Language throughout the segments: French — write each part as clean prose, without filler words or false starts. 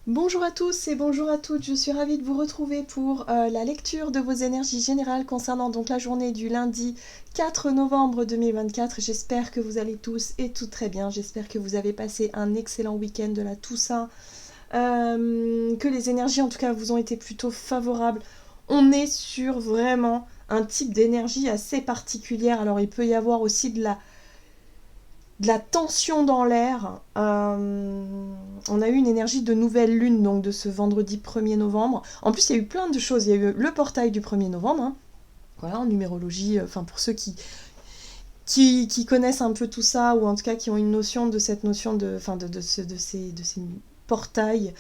Bonjour à tous et bonjour à toutes, je suis ravie de vous retrouver pour la lecture de vos énergies générales concernant donc la journée du lundi 4 novembre 2024. J'espère que vous allez tous et toutes très bien, j'espère que vous avez passé un excellent week-end de la Toussaint, que les énergies en tout cas vous ont été plutôt favorables. On est sur vraiment un type d'énergie assez particulière, alors il peut y avoir aussi de la tension dans l'air. On a eu une énergie de nouvelle lune, donc de ce vendredi 1er novembre. En plus, il y a eu plein de choses. Il y a eu le portail du 1er novembre, hein. Voilà, en numérologie, enfin pour ceux qui connaissent un peu tout ça, ou en tout cas qui ont une notion de cette notion de ces portails.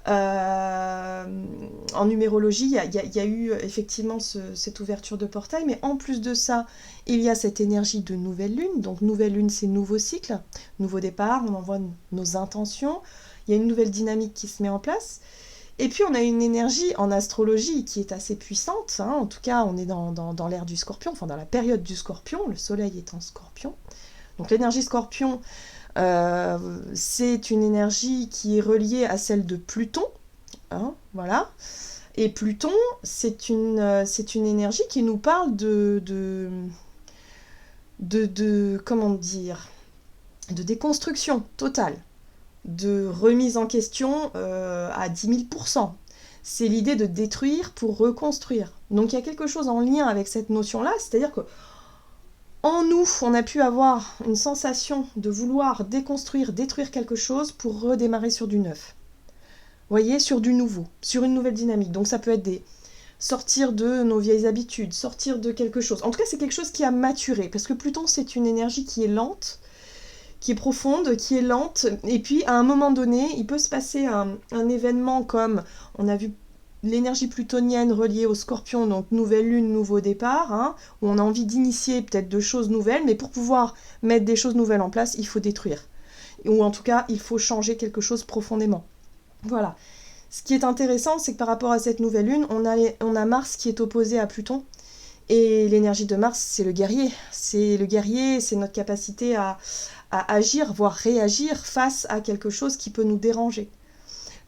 En numérologie, il y a eu effectivement cette ouverture de portail, mais en plus de ça, il y a cette énergie de nouvelle lune. Donc nouvelle lune, c'est nouveau cycle, nouveau départ, on envoie nos intentions, il y a une nouvelle dynamique qui se met en place. Et puis on a une énergie en astrologie qui est assez puissante, hein. En tout cas on est dans l'ère du scorpion, enfin dans la période du scorpion, le soleil est en scorpion. Donc l'énergie scorpion, c'est une énergie qui est reliée à celle de Pluton, hein, voilà. Et Pluton, c'est une énergie qui nous parle comment dire, de déconstruction totale, de remise en question à 10 000%. C'est l'idée de détruire pour reconstruire. Donc il y a quelque chose en lien avec cette notion-là, c'est-à-dire que en nous, on a pu avoir une sensation de vouloir déconstruire, détruire quelque chose pour redémarrer sur du neuf. Vous voyez, sur du nouveau, sur une nouvelle dynamique. Donc ça peut être sortir de nos vieilles habitudes, sortir de quelque chose. En tout cas, c'est quelque chose qui a maturé, parce que Pluton, c'est une énergie qui est lente, qui est profonde, qui est lente, et puis à un moment donné, il peut se passer un événement comme, on a vu l'énergie plutonienne reliée au scorpion, donc nouvelle lune, nouveau départ, hein, où on a envie d'initier peut-être de choses nouvelles, mais pour pouvoir mettre des choses nouvelles en place, il faut détruire. Ou en tout cas, il faut changer quelque chose profondément. Voilà. Ce qui est intéressant, c'est que par rapport à cette nouvelle lune, on a Mars qui est opposé à Pluton. Et l'énergie de Mars, c'est le guerrier. C'est le guerrier, c'est notre capacité à agir, voire réagir face à quelque chose qui peut nous déranger.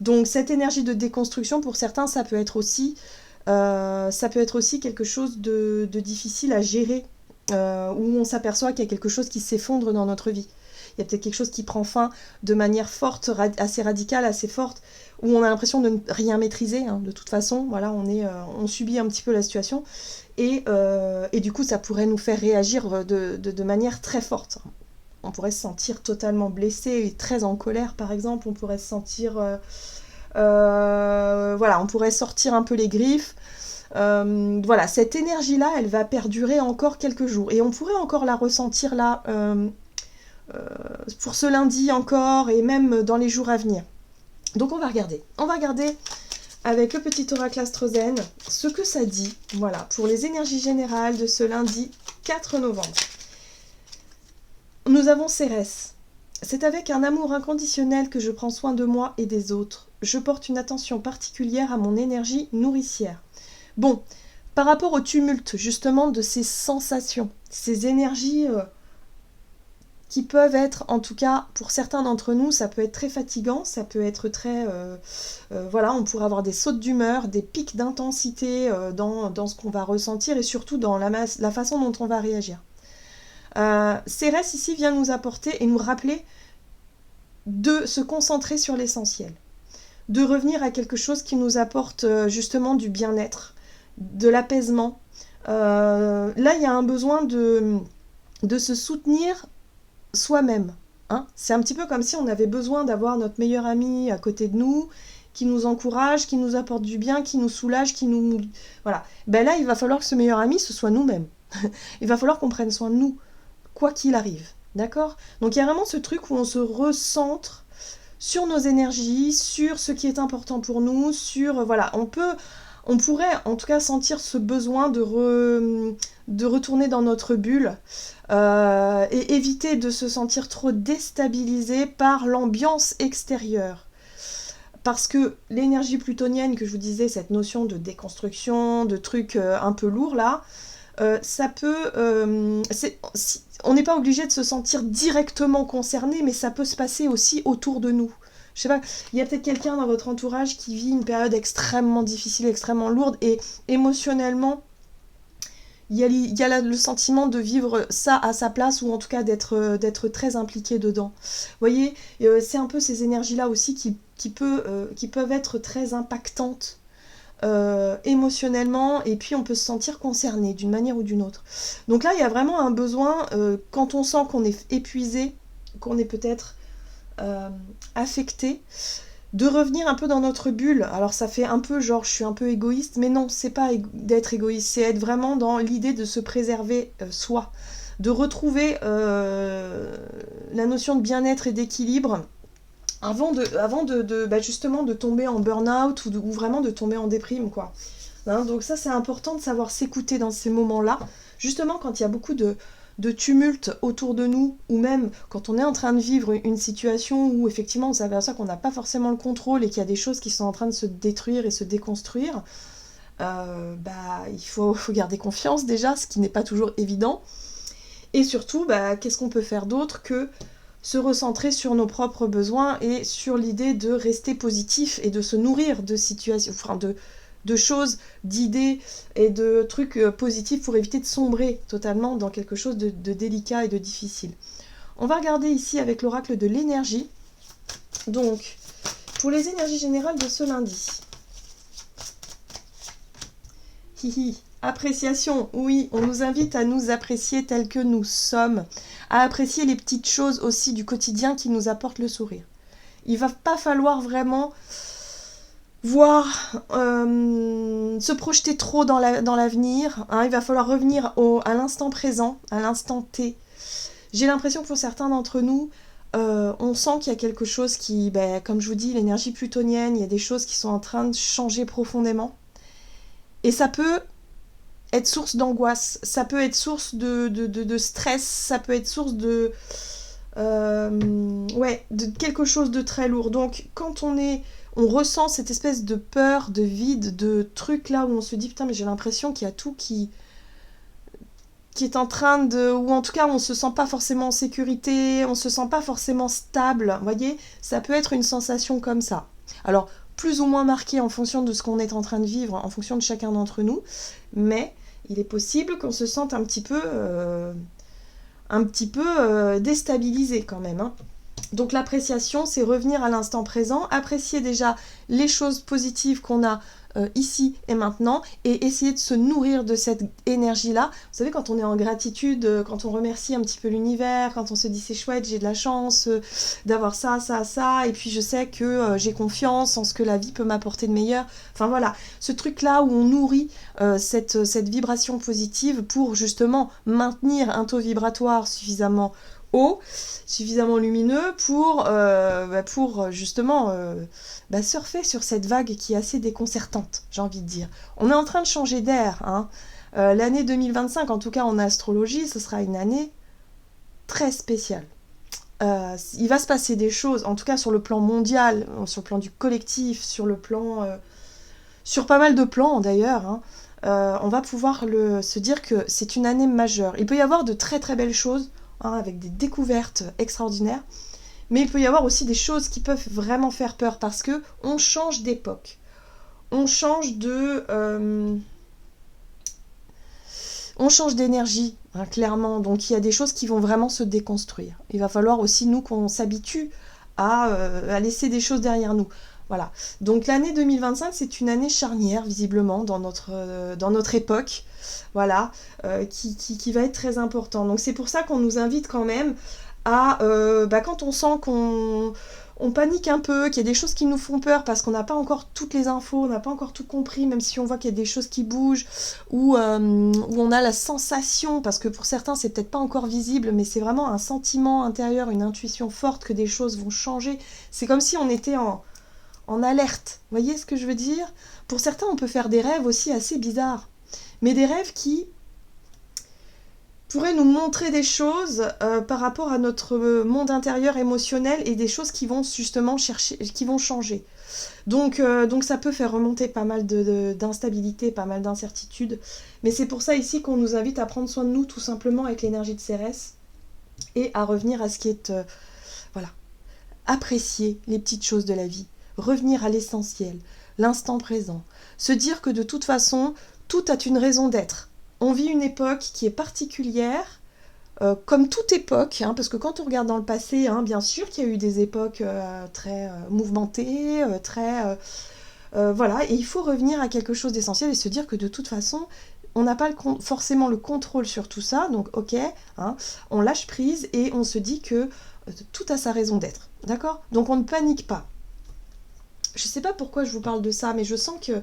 Donc cette énergie de déconstruction, pour certains, ça peut être aussi quelque chose de difficile à gérer, où on s'aperçoit qu'il y a quelque chose qui s'effondre dans notre vie. Il y a peut-être quelque chose qui prend fin de manière forte, assez radicale, assez forte, où on a l'impression de ne rien maîtriser, hein. De toute façon, voilà, on subit un petit peu la situation, et du coup, ça pourrait nous faire réagir de manière très forte. On pourrait se sentir totalement blessé et très en colère, par exemple. On pourrait se sentir... voilà, on pourrait sortir un peu les griffes. Voilà, cette énergie-là, elle va perdurer encore quelques jours. Et on pourrait encore la ressentir là, pour ce lundi encore, et même dans les jours à venir. Donc on va regarder. On va regarder avec le petit oracle Astrozen ce que ça dit, voilà, pour les énergies générales de ce lundi 4 novembre. Nous avons Cérès. C'est avec un amour inconditionnel que je prends soin de moi et des autres. Je porte une attention particulière à mon énergie nourricière. Bon, par rapport au tumulte justement de ces sensations, ces énergies qui peuvent être, en tout cas pour certains d'entre nous, ça peut être très fatigant, ça peut être très... voilà, on pourrait avoir des sautes d'humeur, des pics d'intensité dans ce qu'on va ressentir, et surtout dans la façon dont on va réagir. Cérès ici vient nous apporter et nous rappeler de se concentrer sur l'essentiel, de revenir à quelque chose qui nous apporte justement du bien-être, de l'apaisement. Là, il y a un besoin de se soutenir soi-même, hein. C'est un petit peu comme si on avait besoin d'avoir notre meilleur ami à côté de nous, qui nous encourage, qui nous apporte du bien, qui nous soulage, qui nous... Voilà. Ben là, il va falloir que ce meilleur ami, ce soit nous-mêmes. Il va falloir qu'on prenne soin de nous, quoi qu'il arrive. D'accord ? Donc il y a vraiment ce truc où on se recentre sur nos énergies, sur ce qui est important pour nous, sur... Voilà, on pourrait en tout cas sentir ce besoin de retourner dans notre bulle, et éviter de se sentir trop déstabilisé par l'ambiance extérieure. Parce que l'énergie plutonienne que je vous disais, cette notion de déconstruction, de trucs un peu lourds là, ça peut... on n'est pas obligé de se sentir directement concerné, mais ça peut se passer aussi autour de nous. Je sais pas, il y a peut-être quelqu'un dans votre entourage qui vit une période extrêmement difficile, extrêmement lourde, et émotionnellement, il y a le sentiment de vivre ça à sa place, ou en tout cas d'être très impliqué dedans. Vous voyez, c'est un peu ces énergies-là aussi qui peuvent être très impactantes émotionnellement, et puis on peut se sentir concerné d'une manière ou d'une autre. Donc là, il y a vraiment un besoin, quand on sent qu'on est épuisé, qu'on est peut-être affecté, de revenir un peu dans notre bulle. Alors ça fait un peu genre je suis un peu égoïste, mais non, c'est pas d'être égoïste, c'est être vraiment dans l'idée de se préserver soi, de retrouver la notion de bien-être et d'équilibre avant de justement de tomber en burn-out ou vraiment de tomber en déprime, quoi. Hein, donc ça, c'est important de savoir s'écouter dans ces moments-là, justement quand il y a beaucoup de tumulte autour de nous, ou même quand on est en train de vivre une situation où effectivement on s'aperçoit qu'on n'a pas forcément le contrôle et qu'il y a des choses qui sont en train de se détruire et se déconstruire. Il faut garder confiance déjà, ce qui n'est pas toujours évident. Et surtout, qu'est-ce qu'on peut faire d'autre que se recentrer sur nos propres besoins et sur l'idée de rester positif et de se nourrir de situations, enfin de choses, d'idées et de trucs positifs pour éviter de sombrer totalement dans quelque chose de délicat et de difficile. On va regarder ici avec l'oracle de l'énergie. Donc, pour les énergies générales de ce lundi. Hihi. Appréciation, oui, on nous invite à nous apprécier tels que nous sommes, à apprécier les petites choses aussi du quotidien qui nous apportent le sourire. Il va pas falloir vraiment voir, se projeter trop dans l'avenir, hein. Il va falloir revenir à l'instant présent, à l'instant T. J'ai l'impression que pour certains d'entre nous, on sent qu'il y a quelque chose qui, comme je vous dis, l'énergie plutonienne, il y a des choses qui sont en train de changer profondément. Et ça peut être source d'angoisse, ça peut être source de stress, ça peut être source de quelque chose de très lourd. Donc quand on ressent cette espèce de peur, de vide, de truc là où on se dit putain mais j'ai l'impression qu'il y a tout qui est en train de... ou en tout cas on se sent pas forcément en sécurité, on se sent pas forcément stable, vous voyez, ça peut être une sensation comme ça. Alors plus ou moins marquée en fonction de ce qu'on est en train de vivre, en fonction de chacun d'entre nous, mais il est possible qu'on se sente un petit peu déstabilisé quand même, hein. Donc l'appréciation, c'est revenir à l'instant présent, apprécier déjà les choses positives qu'on a ici et maintenant, et essayer de se nourrir de cette énergie-là. Vous savez, quand on est en gratitude, quand on remercie un petit peu l'univers, quand on se dit c'est chouette, j'ai de la chance d'avoir ça, ça, ça, et puis je sais que j'ai confiance en ce que la vie peut m'apporter de meilleur. Enfin voilà, ce truc-là où on nourrit cette vibration positive pour justement maintenir un taux vibratoire suffisamment haut, suffisamment lumineux pour justement surfer sur cette vague qui est assez déconcertante, j'ai envie de dire. On est en train de changer d'air, hein. L'année 2025, en tout cas en astrologie, ce sera une année très spéciale. Il va se passer des choses, en tout cas sur le plan mondial, sur le plan du collectif, sur pas mal de plans d'ailleurs, hein. On va pouvoir se dire que c'est une année majeure. Il peut y avoir de très très belles choses, hein, avec des découvertes extraordinaires, mais il peut y avoir aussi des choses qui peuvent vraiment faire peur parce que on change d'époque, on change d'énergie, hein, clairement. Donc il y a des choses qui vont vraiment se déconstruire. Il va falloir aussi nous qu'on s'habitue à laisser des choses derrière nous. Voilà. Donc l'année 2025, c'est une année charnière, visiblement, dans notre époque, voilà, qui va être très important. Donc c'est pour ça qu'on nous invite quand même à, quand on sent qu'on panique un peu, qu'il y a des choses qui nous font peur parce qu'on n'a pas encore toutes les infos, on n'a pas encore tout compris, même si on voit qu'il y a des choses qui bougent, ou où on a la sensation, parce que pour certains c'est peut-être pas encore visible, mais c'est vraiment un sentiment intérieur, une intuition forte que des choses vont changer. C'est comme si on était en alerte, vous voyez ce que je veux dire? Pour certains, on peut faire des rêves aussi assez bizarres, mais des rêves qui pourraient nous montrer des choses par rapport à notre monde intérieur émotionnel et des choses qui vont justement qui vont changer. Donc ça peut faire remonter pas mal d'instabilité, pas mal d'incertitudes, mais c'est pour ça ici qu'on nous invite à prendre soin de nous tout simplement avec l'énergie de Cérès et à revenir à ce qui est... apprécier les petites choses de la vie, revenir à l'essentiel, l'instant présent, se dire que de toute façon, tout a une raison d'être. On vit une époque qui est particulière, comme toute époque, hein, parce que quand on regarde dans le passé, hein, bien sûr qu'il y a eu des époques très mouvementées, voilà, et il faut revenir à quelque chose d'essentiel et se dire que de toute façon, on n'a pas forcément le contrôle sur tout ça, donc ok, hein, on lâche prise et on se dit que tout a sa raison d'être, d'accord? Donc on ne panique pas. Je sais pas pourquoi je vous parle de ça, mais je sens que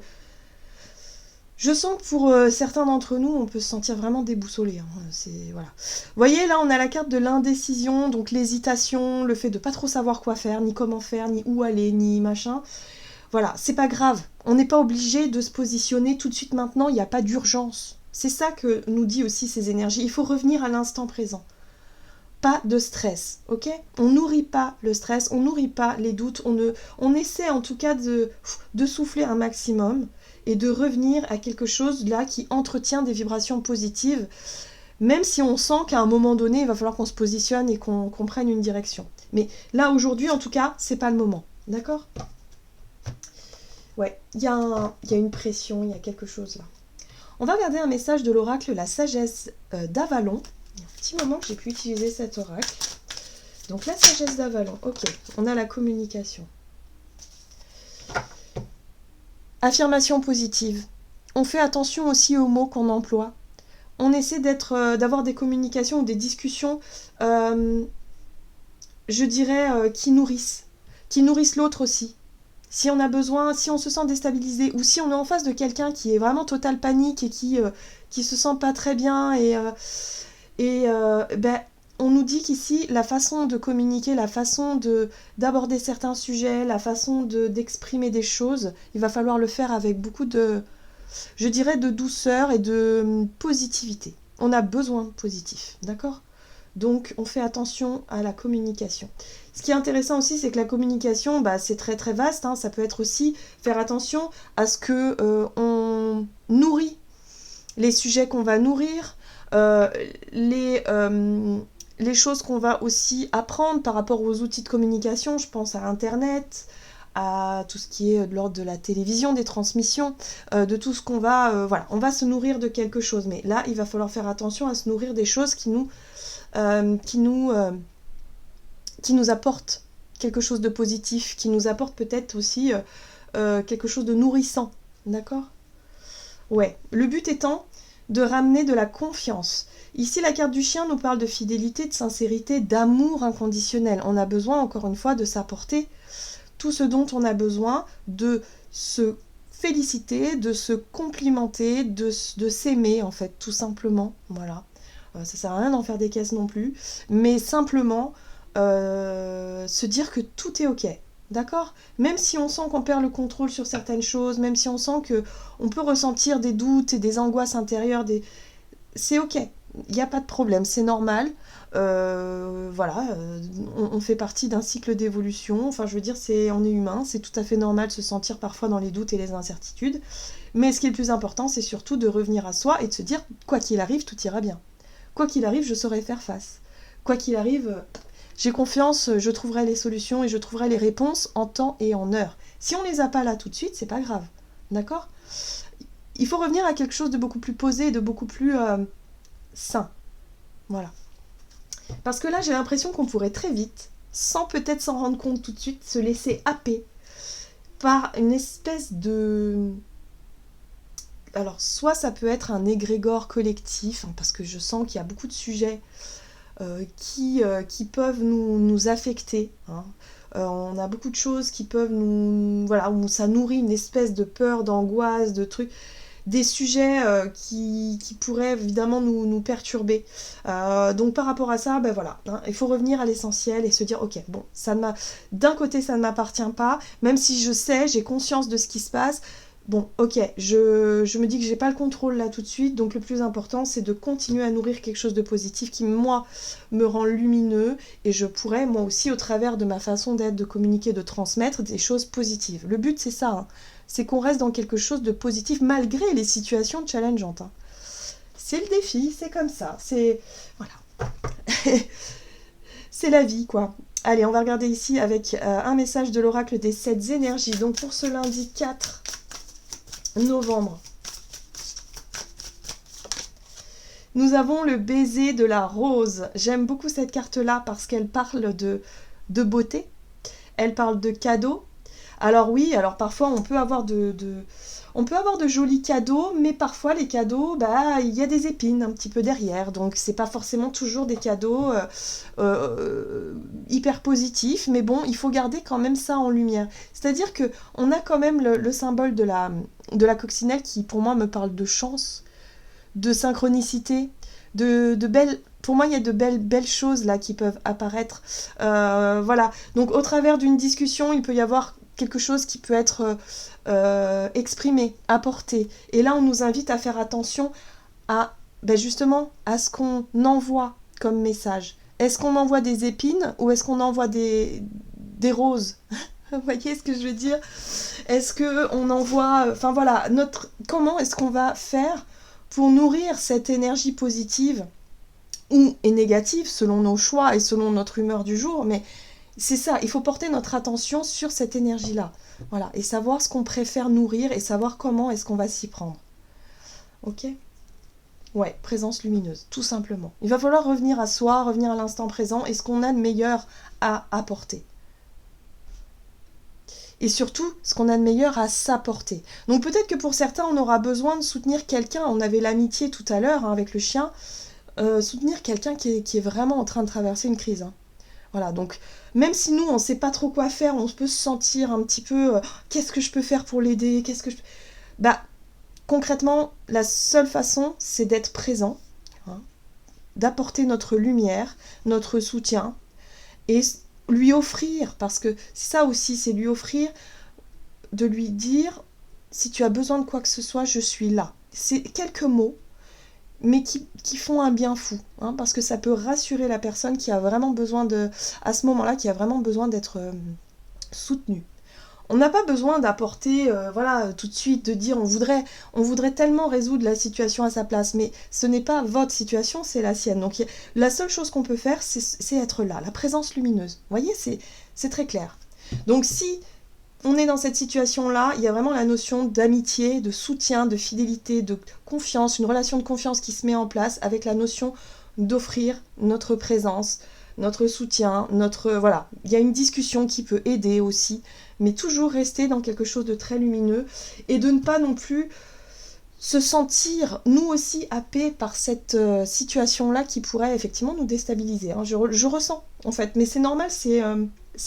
pour certains d'entre nous, on peut se sentir vraiment déboussolé. Hein. Voilà. Vous voyez, là, on a la carte de l'indécision, donc l'hésitation, le fait de pas trop savoir quoi faire, ni comment faire, ni où aller, ni machin. Voilà, c'est pas grave. On n'est pas obligé de se positionner tout de suite maintenant, il n'y a pas d'urgence. C'est ça que nous dit aussi ces énergies. Il faut revenir à l'instant présent. Pas de stress, ok? On nourrit pas le stress, on nourrit pas les doutes, on essaie en tout cas de souffler un maximum et de revenir à quelque chose là qui entretient des vibrations positives, même si on sent qu'à un moment donné, il va falloir qu'on se positionne et qu'on prenne une direction. Mais là, aujourd'hui, en tout cas, c'est pas le moment, d'accord? Ouais, il y a une pression, il y a quelque chose là. On va regarder un message de l'oracle La Sagesse d'Avalon. Il y a un petit moment que j'ai pu utiliser cet oracle. Donc la Sagesse d'Avalon, ok, on a la communication. Affirmation positive. On fait attention aussi aux mots qu'on emploie. On essaie d'avoir des communications ou des discussions, je dirais, qui nourrissent l'autre aussi. Si on a besoin, si on se sent déstabilisé, ou si on est en face de quelqu'un qui est vraiment total panique et qui se sent pas très bien, on nous dit qu'ici, la façon de communiquer, la façon d'aborder certains sujets, la façon d'exprimer des choses, il va falloir le faire avec beaucoup de, je dirais, de douceur et de positivité. On a besoin de positif, d'accord ? Donc, on fait attention à la communication. Ce qui est intéressant aussi, c'est que la communication, c'est très très vaste. Hein. Ça peut être aussi faire attention à ce que on nourrit les sujets qu'on va nourrir, les choses qu'on va aussi apprendre par rapport aux outils de communication. Je pense à Internet, à tout ce qui est de l'ordre de la télévision, des transmissions, de tout ce qu'on va... voilà, on va se nourrir de quelque chose. Mais là, il va falloir faire attention à se nourrir des choses qui nous apporte quelque chose de positif, qui nous apporte peut-être aussi quelque chose de nourrissant, d'accord ? Ouais, le but étant de ramener de la confiance. Ici, la carte du chien nous parle de fidélité, de sincérité, d'amour inconditionnel. On a besoin, encore une fois, de s'apporter tout ce dont on a besoin, de se féliciter, de se complimenter, de s'aimer, en fait, tout simplement, voilà. Ça sert à rien d'en faire des caisses non plus, mais simplement se dire que tout est ok, d'accord ? Même si on sent qu'on perd le contrôle sur certaines choses, même si on sent qu'on peut ressentir des doutes et des angoisses intérieures, c'est ok, il n'y a pas de problème, c'est normal. Voilà, on fait partie d'un cycle d'évolution, enfin je veux dire, on est humain, c'est tout à fait normal de se sentir parfois dans les doutes et les incertitudes, mais ce qui est le plus important, c'est surtout de revenir à soi et de se dire, quoi qu'il arrive, tout ira bien. Quoi qu'il arrive, je saurai faire face. Quoi qu'il arrive, j'ai confiance, je trouverai les solutions et je trouverai les réponses en temps et en heure. Si on les a pas là tout de suite, c'est pas grave. D'accord ? Il faut revenir à quelque chose de beaucoup plus posé et de beaucoup plus sain. Voilà. Parce que là, j'ai l'impression qu'on pourrait très vite, sans peut-être s'en rendre compte tout de suite, se laisser happer par une espèce de... Alors, soit ça peut être un égrégore collectif, hein, parce que je sens qu'il y a beaucoup de sujets qui peuvent nous affecter. Hein. On a beaucoup de choses qui peuvent nous... Voilà, où ça nourrit une espèce de peur, d'angoisse, de trucs... Des sujets qui pourraient évidemment nous perturber. Donc par rapport à ça, voilà, hein, il faut revenir à l'essentiel et se dire, ok, bon, d'un côté ça ne m'appartient pas, même si je sais, j'ai conscience de ce qui se passe, bon, ok, je me dis que j'ai pas le contrôle là tout de suite, donc le plus important c'est de continuer à nourrir quelque chose de positif qui, moi, me rend lumineux, et je pourrais, moi aussi, au travers de ma façon d'être, de communiquer, de transmettre des choses positives. Le but c'est ça, hein. C'est qu'on reste dans quelque chose de positif malgré les situations challengeantes. Hein. C'est le défi, c'est comme ça, c'est... Voilà. C'est la vie, quoi. Allez, on va regarder ici avec un message de l'oracle des 7 énergies. Donc pour ce lundi 4 novembre, nous avons le baiser de la rose. J'aime beaucoup cette carte-là parce qu'elle parle de beauté. Elle parle de cadeaux. Alors oui, alors parfois on peut avoir on peut avoir de jolis cadeaux, mais parfois les cadeaux, bah, il y a des épines un petit peu derrière, donc c'est pas forcément toujours des cadeaux hyper positifs, mais bon, il faut garder quand même ça en lumière. C'est-à-dire que on a quand même le symbole de la coccinelle qui, pour moi, me parle de chance, de synchronicité, de belles... Pour moi, il y a de belles choses là qui peuvent apparaître. Voilà. Donc, au travers d'une discussion, il peut y avoir quelque chose qui peut être exprimé, apporté. Et là, on nous invite à faire attention à, justement, à ce qu'on envoie comme message. Est-ce qu'on envoie des épines ou est-ce qu'on envoie des roses? Vous voyez ce que je veux dire? Est-ce qu'on envoie... Enfin voilà, comment est-ce qu'on va faire pour nourrir cette énergie positive ou négative selon nos choix et selon notre humeur du jour, mais c'est ça, il faut porter notre attention sur cette énergie-là, voilà, et savoir ce qu'on préfère nourrir et savoir comment est-ce qu'on va s'y prendre. Ok? Ouais, présence lumineuse, tout simplement. Il va falloir revenir à soi, revenir à l'instant présent et ce qu'on a de meilleur à apporter. Et surtout, ce qu'on a de meilleur à s'apporter. Donc peut-être que pour certains, on aura besoin de soutenir quelqu'un. On avait l'amitié tout à l'heure avec le chien. Soutenir quelqu'un qui est vraiment en train de traverser une crise. Hein. Voilà, donc même si nous, on ne sait pas trop quoi faire, on peut se sentir un petit peu qu'est-ce que je peux faire pour l'aider? Bah, concrètement, la seule façon, c'est d'être présent, hein, d'apporter notre lumière, notre soutien, et lui offrir, parce que ça aussi, c'est lui offrir, de lui dire, si tu as besoin de quoi que ce soit, je suis là. C'est quelques mots, mais qui font un bien fou, hein, parce que ça peut rassurer la personne qui a vraiment besoin à ce moment-là, qui a vraiment besoin d'être soutenue. On n'a pas besoin d'apporter, voilà, tout de suite, de dire on voudrait tellement résoudre la situation à sa place, mais ce n'est pas votre situation, c'est la sienne. Donc la seule chose qu'on peut faire, c'est être là, la présence lumineuse. Vous voyez, c'est très clair. Donc si on est dans cette situation-là, il y a vraiment la notion d'amitié, de soutien, de fidélité, de confiance, une relation de confiance qui se met en place avec la notion d'offrir notre présence, notre soutien, voilà. Il y a une discussion qui peut aider aussi, mais toujours rester dans quelque chose de très lumineux et de ne pas non plus se sentir, nous aussi, happés par cette situation-là qui pourrait effectivement nous déstabiliser. Hein. Je ressens, en fait, mais c'est normal, c'est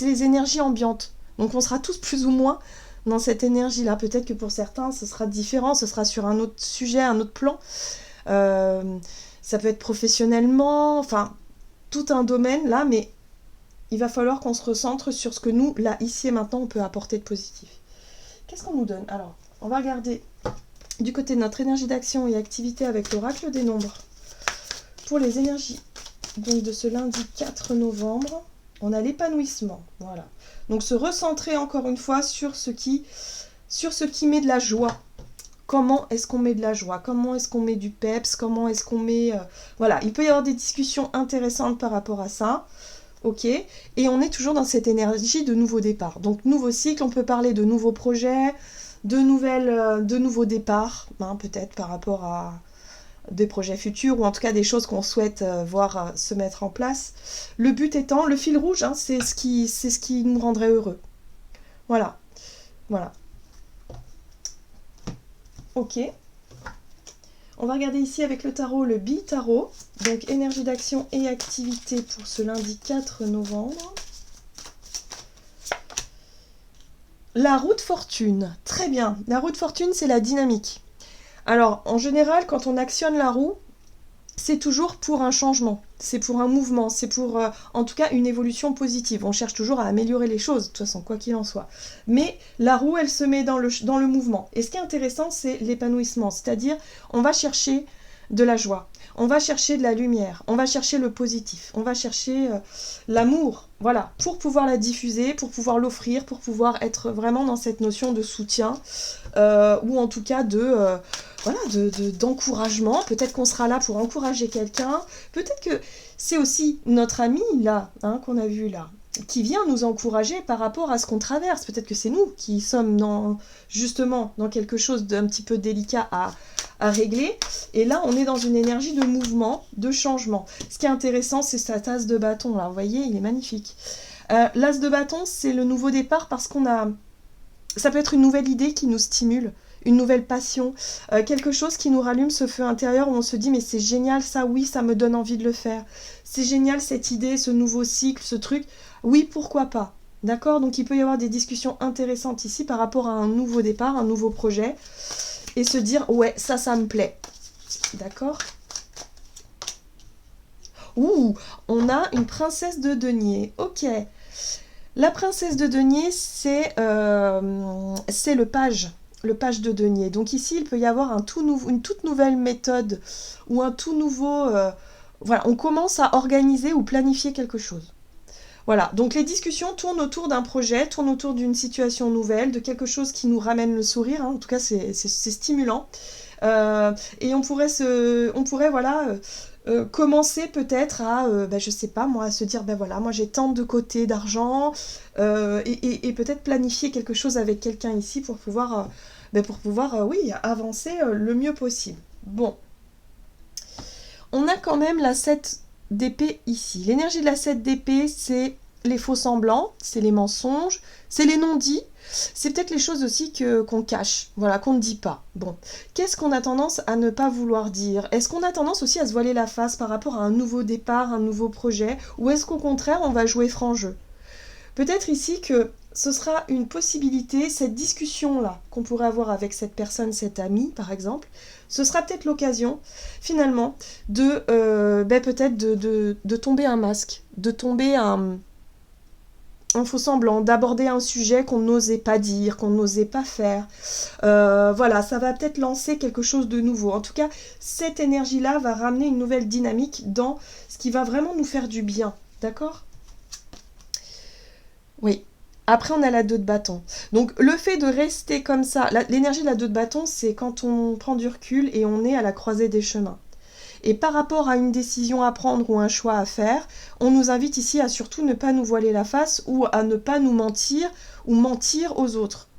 les énergies ambiantes. Donc on sera tous plus ou moins dans cette énergie-là. Peut-être que pour certains, ce sera différent, ce sera sur un autre sujet, un autre plan. Ça peut être professionnellement, enfin, tout un domaine là, mais il va falloir qu'on se recentre sur ce que nous, là, ici et maintenant, on peut apporter de positif. Qu'est-ce qu'on nous donne? Alors, on va regarder du côté de notre énergie d'action et activité avec l'oracle des nombres. Pour les énergies donc de ce lundi 4 novembre, on a l'épanouissement, voilà. Donc se recentrer encore une fois sur ce qui met de la joie. Comment est-ce qu'on met de la joie? Comment est-ce qu'on met du peps? Comment est-ce qu'on met... Voilà, il peut y avoir des discussions intéressantes par rapport à ça. Ok, et on est toujours dans cette énergie de nouveau départ. Donc nouveau cycle, on peut parler de nouveaux projets, de nouveaux départs, hein, peut-être par rapport à des projets futurs ou en tout cas des choses qu'on souhaite voir se mettre en place. Le but étant, le fil rouge, hein, c'est ce qui nous rendrait heureux. Voilà. Ok. On va regarder ici avec le tarot, le bi-tarot. Donc énergie d'action et activité pour ce lundi 4 novembre. La roue de fortune. Très bien. La roue de fortune, c'est la dynamique. Alors, en général, quand on actionne la roue, c'est toujours pour un changement, c'est pour un mouvement, c'est pour, en tout cas, une évolution positive. On cherche toujours à améliorer les choses, de toute façon, quoi qu'il en soit. Mais la roue, elle se met dans le mouvement. Et ce qui est intéressant, c'est l'épanouissement, c'est-à-dire, on va chercher de la joie, on va chercher de la lumière, on va chercher le positif, on va chercher l'amour, voilà, pour pouvoir la diffuser, pour pouvoir l'offrir, pour pouvoir être vraiment dans cette notion de soutien, ou en tout cas d'encouragement. Peut-être qu'on sera là pour encourager quelqu'un, peut-être que c'est aussi notre ami là, hein, qu'on a vu là, qui vient nous encourager par rapport à ce qu'on traverse. Peut-être que c'est nous qui sommes justement dans quelque chose d'un petit peu délicat à régler. Et là, on est dans une énergie de mouvement, de changement. Ce qui est intéressant, c'est cette as de bâton. Là, vous voyez, il est magnifique. L'as de bâton, c'est le nouveau départ parce qu'on a... Ça peut être une nouvelle idée qui nous stimule, une nouvelle passion, quelque chose qui nous rallume ce feu intérieur où on se dit mais c'est génial ça, oui, ça me donne envie de le faire. C'est génial cette idée, ce nouveau cycle, ce truc. Oui, pourquoi pas. D'accord? Donc il peut y avoir des discussions intéressantes ici par rapport à un nouveau départ, un nouveau projet. Et se dire ouais, ça me plaît. D'accord? Ouh, on a une princesse de denier. Ok. La princesse de denier, c'est le page. Le page de denier. Donc ici, il peut y avoir une toute nouvelle méthode ou un tout nouveau... voilà, on commence à organiser ou planifier quelque chose. Voilà, donc les discussions tournent autour d'un projet, tournent autour d'une situation nouvelle, de quelque chose qui nous ramène le sourire. Hein. En tout cas, c'est stimulant. Et on pourrait voilà, commencer peut-être à, je sais pas moi, à se dire, ben voilà, moi j'ai tant de côté d'argent, et peut-être planifier quelque chose avec quelqu'un ici pour pouvoir, oui, avancer le mieux possible. Bon, on a quand même la 7 d'épée ici. L'énergie de la 7 d'épée, c'est les faux semblants, c'est les mensonges, c'est les non-dits, c'est peut-être les choses aussi qu'on cache, voilà, qu'on ne dit pas. Bon, qu'est-ce qu'on a tendance à ne pas vouloir dire? Est-ce qu'on a tendance aussi à se voiler la face par rapport à un nouveau départ, un nouveau projet? Ou est-ce qu'au contraire, on va jouer franc jeu? Peut-être ici que ce sera une possibilité, cette discussion-là qu'on pourrait avoir avec cette personne, cet ami par exemple, ce sera peut-être l'occasion finalement de peut-être de tomber un masque, de tomber un faux semblant, d'aborder un sujet qu'on n'osait pas dire, qu'on n'osait pas faire. Voilà, ça va peut-être lancer quelque chose de nouveau. En tout cas, cette énergie-là va ramener une nouvelle dynamique dans ce qui va vraiment nous faire du bien. D'accord ? Oui. Après, on a la 2 de bâton. Donc, le fait de rester comme ça, l'énergie de la 2 de bâton, c'est quand on prend du recul et on est à la croisée des chemins. Et par rapport à une décision à prendre ou un choix à faire, on nous invite ici à surtout ne pas nous voiler la face ou à ne pas nous mentir ou mentir aux autres.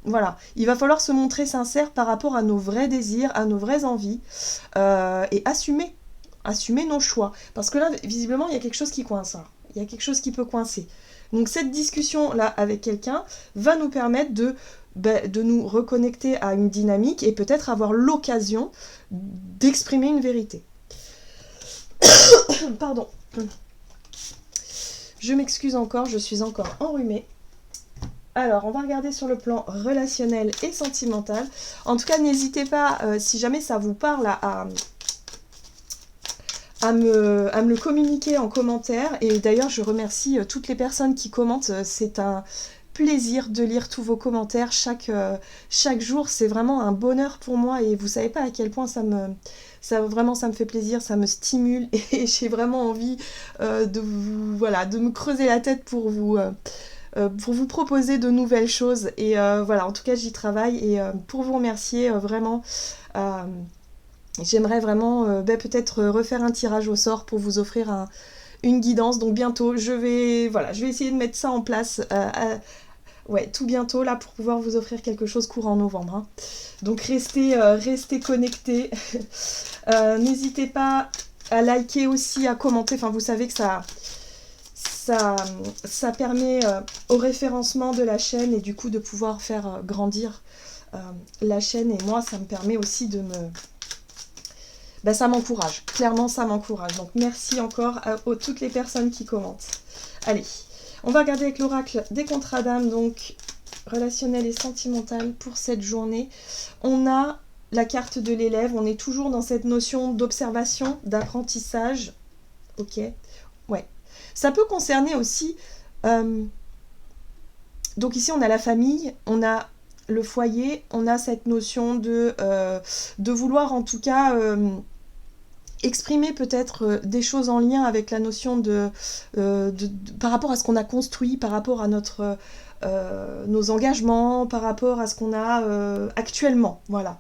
Voilà, il va falloir se montrer sincère par rapport à nos vrais désirs, à nos vraies envies, et assumer nos choix. Parce que là, visiblement, il y a quelque chose qui coince. Hein. Il y a quelque chose qui peut coincer. Donc cette discussion-là avec quelqu'un va nous permettre de nous reconnecter à une dynamique et peut-être avoir l'occasion d'exprimer une vérité. Pardon. Je m'excuse encore, je suis encore enrhumée. Alors, on va regarder sur le plan relationnel et sentimental. En tout cas, n'hésitez pas, si jamais ça vous parle, à me le communiquer en commentaire. Et d'ailleurs, je remercie toutes les personnes qui commentent. C'est un plaisir de lire tous vos commentaires chaque jour. C'est vraiment un bonheur pour moi et vous savez pas à quel point ça me fait plaisir, ça me stimule et j'ai vraiment envie de me creuser la tête pour vous proposer de nouvelles choses. Et voilà, en tout cas, j'y travaille et pour vous remercier vraiment... j'aimerais vraiment peut-être refaire un tirage au sort pour vous offrir une guidance. Donc bientôt, je vais essayer de mettre ça en place tout bientôt là pour pouvoir vous offrir quelque chose courant novembre. Hein. Donc restez connectés. N'hésitez pas à liker aussi, à commenter. Enfin, vous savez que ça permet au référencement de la chaîne et du coup de pouvoir faire grandir la chaîne. Et moi, ça me permet aussi de ça m'encourage. Clairement, ça m'encourage. Donc, merci encore à toutes les personnes qui commentent. Allez, on va regarder avec l'oracle des contrats d'âme, donc relationnel et sentimental pour cette journée. On a la carte de l'élève. On est toujours dans cette notion d'observation, d'apprentissage. Ok. Ouais. Ça peut concerner aussi... donc ici, on a la famille, on a le foyer, on a cette notion de vouloir en tout cas... exprimer peut-être des choses en lien avec la notion par rapport à ce qu'on a construit, par rapport à nos engagements, par rapport à ce qu'on a actuellement, voilà.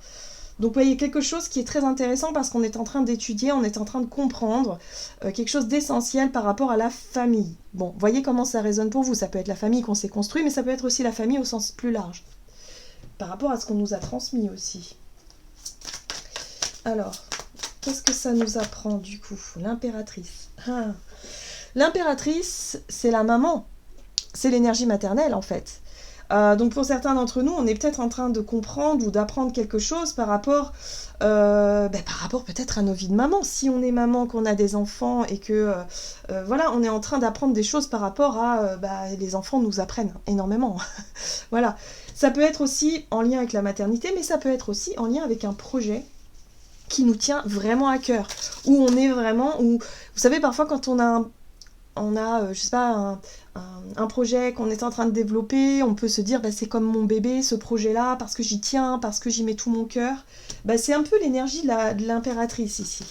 Donc vous voyez, quelque chose qui est très intéressant parce qu'on est en train d'étudier, on est en train de comprendre quelque chose d'essentiel par rapport à la famille. Bon, voyez comment ça résonne pour vous. Ça peut être la famille qu'on s'est construite, mais ça peut être aussi la famille au sens plus large. Par rapport à ce qu'on nous a transmis aussi. Alors, qu'est-ce que ça nous apprend du coup? L'impératrice. Ah. L'impératrice, c'est la maman. C'est l'énergie maternelle en fait. Donc pour certains d'entre nous, on est peut-être en train de comprendre ou d'apprendre quelque chose par rapport peut-être à nos vies de maman. Si on est maman, qu'on a des enfants et que voilà, on est en train d'apprendre des choses par rapport à les enfants nous apprennent énormément. Voilà. Ça peut être aussi en lien avec la maternité, mais ça peut être aussi en lien avec un projet qui nous tient vraiment à cœur, où on est vraiment, où vous savez parfois quand on a je sais pas, un projet qu'on est en train de développer, on peut se dire c'est comme mon bébé ce projet-là, parce que j'y tiens, parce que j'y mets tout mon cœur. C'est un peu l'énergie de l'impératrice ici.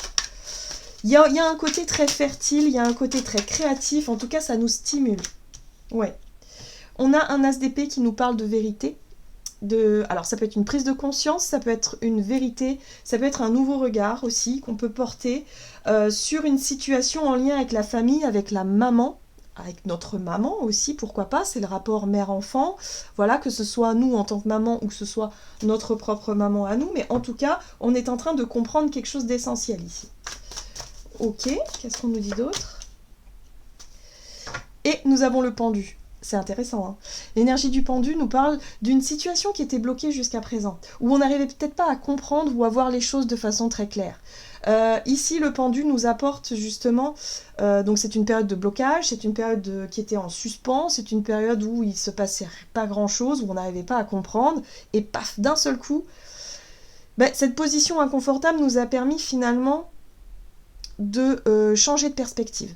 Il y a un côté très fertile, il y a un côté très créatif, en tout cas ça nous stimule. Ouais. On a un as d'épée qui nous parle de vérité. Alors ça peut être une prise de conscience, ça peut être une vérité, ça peut être un nouveau regard aussi qu'on peut porter sur une situation en lien avec la famille, avec la maman, avec notre maman aussi, pourquoi pas, c'est le rapport mère-enfant, voilà, que ce soit nous en tant que maman ou que ce soit notre propre maman à nous, mais en tout cas, on est en train de comprendre quelque chose d'essentiel ici. Ok, qu'est-ce qu'on nous dit d'autre? Et nous avons le pendu. C'est intéressant, hein. L'énergie du pendu nous parle d'une situation qui était bloquée jusqu'à présent, où on n'arrivait peut-être pas à comprendre ou à voir les choses de façon très claire. Ici, le pendu nous apporte justement, donc c'est une période de blocage, c'est une période qui était en suspens, c'est une période où il se passait pas grand-chose, où on n'arrivait pas à comprendre, et paf, d'un seul coup, cette position inconfortable nous a permis finalement de changer de perspective.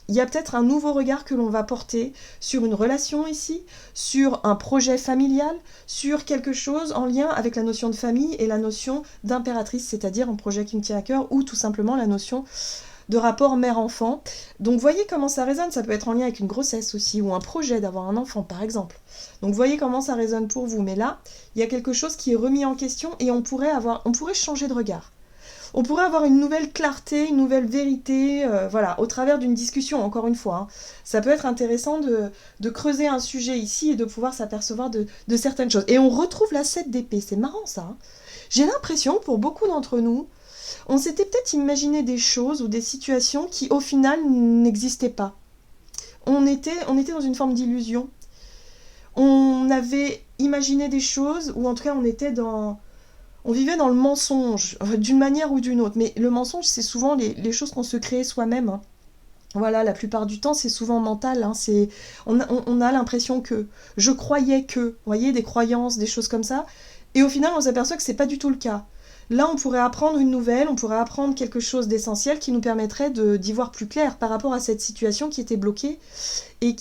Il y a peut-être un nouveau regard que l'on va porter sur une relation ici, sur un projet familial, sur quelque chose en lien avec la notion de famille et la notion d'impératrice, c'est-à-dire un projet qui me tient à cœur, ou tout simplement la notion de rapport mère-enfant. Donc voyez comment ça résonne, ça peut être en lien avec une grossesse aussi, ou un projet d'avoir un enfant par exemple. Donc voyez comment ça résonne pour vous, mais là, il y a quelque chose qui est remis en question et on pourrait changer de regard. On pourrait avoir une nouvelle clarté, une nouvelle vérité, voilà, au travers d'une discussion, encore une fois. Hein. Ça peut être intéressant de creuser un sujet ici et de pouvoir s'apercevoir de certaines choses. Et on retrouve la 7 d'épée, c'est marrant ça. Hein. J'ai l'impression que pour beaucoup d'entre nous, on s'était peut-être imaginé des choses ou des situations qui au final n'existaient pas. On était dans une forme d'illusion. On avait imaginé des choses, ou en tout cas on vivait dans le mensonge, d'une manière ou d'une autre. Mais le mensonge, c'est souvent les choses qu'on se crée soi-même. Hein. Voilà, la plupart du temps, c'est souvent mental. Hein. On a l'impression que, je croyais que, vous voyez, des croyances, des choses comme ça. Et au final, on s'aperçoit que c'est pas du tout le cas. Là, on pourrait apprendre une nouvelle, on pourrait apprendre quelque chose d'essentiel qui nous permettrait d'y voir plus clair par rapport à cette situation qui était bloquée et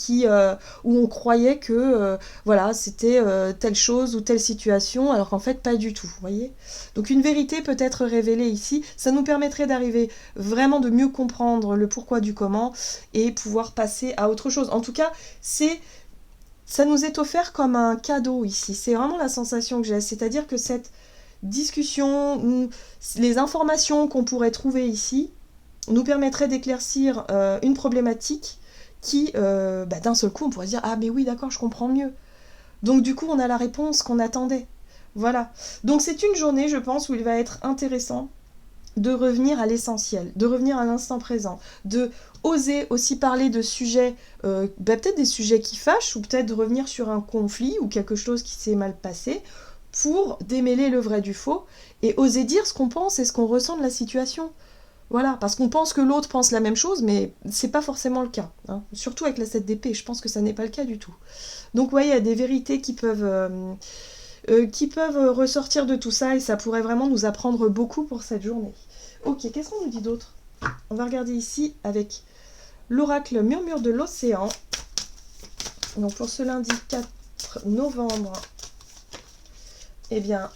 où on croyait que voilà, c'était telle chose ou telle situation, alors qu'en fait, pas du tout, vous voyez. Donc une vérité peut être révélée ici, ça nous permettrait d'arriver vraiment de mieux comprendre le pourquoi du comment et pouvoir passer à autre chose. En tout cas, ça nous est offert comme un cadeau ici, c'est vraiment la sensation que j'ai, c'est-à-dire que cette discussion ou les informations qu'on pourrait trouver ici nous permettraient d'éclaircir une problématique qui, d'un seul coup, on pourrait se dire « Ah, mais oui, d'accord, je comprends mieux. » Donc, du coup, on a la réponse qu'on attendait. Voilà. Donc, c'est une journée, je pense, où il va être intéressant de revenir à l'essentiel, de revenir à l'instant présent, de oser aussi parler de sujets, peut-être des sujets qui fâchent, ou peut-être de revenir sur un conflit ou quelque chose qui s'est mal passé, pour démêler le vrai du faux et oser dire ce qu'on pense et ce qu'on ressent de la situation. Voilà, parce qu'on pense que l'autre pense la même chose, mais c'est pas forcément le cas. Hein. Surtout avec la 7 d'épée, je pense que ça n'est pas le cas du tout. Donc, vous voyez, il y a des vérités qui peuvent ressortir de tout ça et ça pourrait vraiment nous apprendre beaucoup pour cette journée. Ok, qu'est-ce qu'on nous dit d'autre? On va regarder ici avec l'oracle Murmure de l'Océan. Donc, pour ce lundi 4 novembre, eh bien,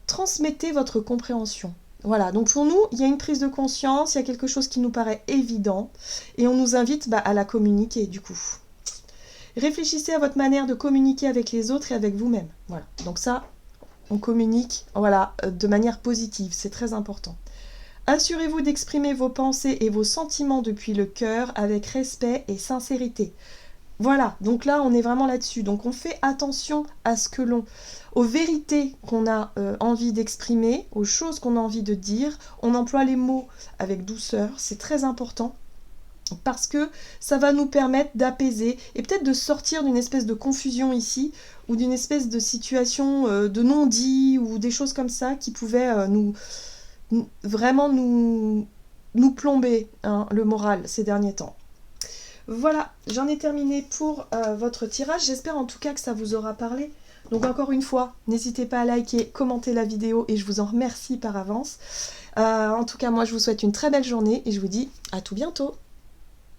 transmettez votre compréhension. Voilà, donc pour nous, il y a une prise de conscience, il y a quelque chose qui nous paraît évident, et on nous invite à la communiquer, du coup. Réfléchissez à votre manière de communiquer avec les autres et avec vous-même. Voilà, donc ça, on communique, voilà, de manière positive, c'est très important. Assurez-vous d'exprimer vos pensées et vos sentiments depuis le cœur avec respect et sincérité. Voilà, donc là on est vraiment là-dessus. Donc on fait attention à ce que aux vérités qu'on a envie d'exprimer, aux choses qu'on a envie de dire. On emploie les mots avec douceur, c'est très important. Parce que ça va nous permettre d'apaiser et peut-être de sortir d'une espèce de confusion ici ou d'une espèce de situation de non-dit ou des choses comme ça qui pouvaient vraiment nous plomber hein, le moral ces derniers temps. Voilà, j'en ai terminé pour votre tirage. J'espère en tout cas que ça vous aura parlé. Donc encore une fois, n'hésitez pas à liker, commenter la vidéo et je vous en remercie par avance. En tout cas, moi je vous souhaite une très belle journée et je vous dis à tout bientôt.